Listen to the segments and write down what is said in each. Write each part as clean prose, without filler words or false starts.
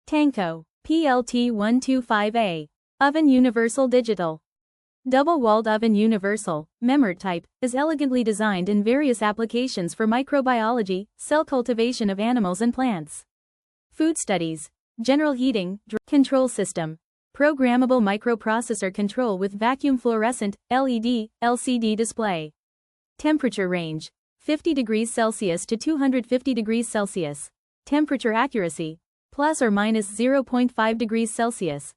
TANCO PLT125A Oven Universal Digital. Double-walled oven universal, MEMOR type, is elegantly designed in various applications for microbiology, cell cultivation of animals and plants, food studies, general heating, control system, programmable microprocessor control with vacuum fluorescent, LED, LCD display. Temperature range, 50 degrees Celsius to 250 degrees Celsius. Temperature accuracy, plus or minus 0.5 degrees Celsius.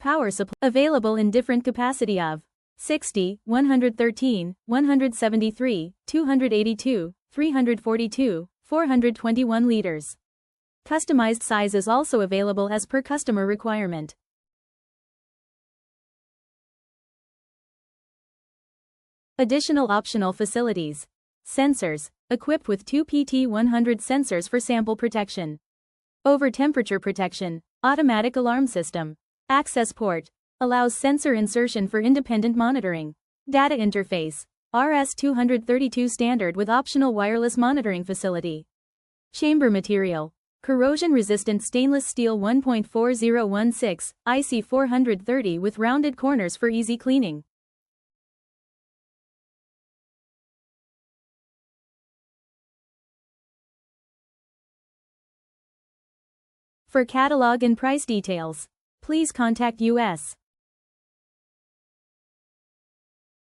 Power supply, available in different capacity of 60, 113, 173, 282, 342, 421 liters. Customized size is also available as per customer requirement. Additional optional facilities. Sensors, equipped with two PT100 sensors for sample protection. Over temperature protection, automatic alarm system. Access port, allows sensor insertion for independent monitoring. Data interface, RS-232 standard with optional wireless monitoring facility. Chamber material, corrosion-resistant stainless steel 1.4016, IC430 with rounded corners for easy cleaning. For catalog and price details, please contact us.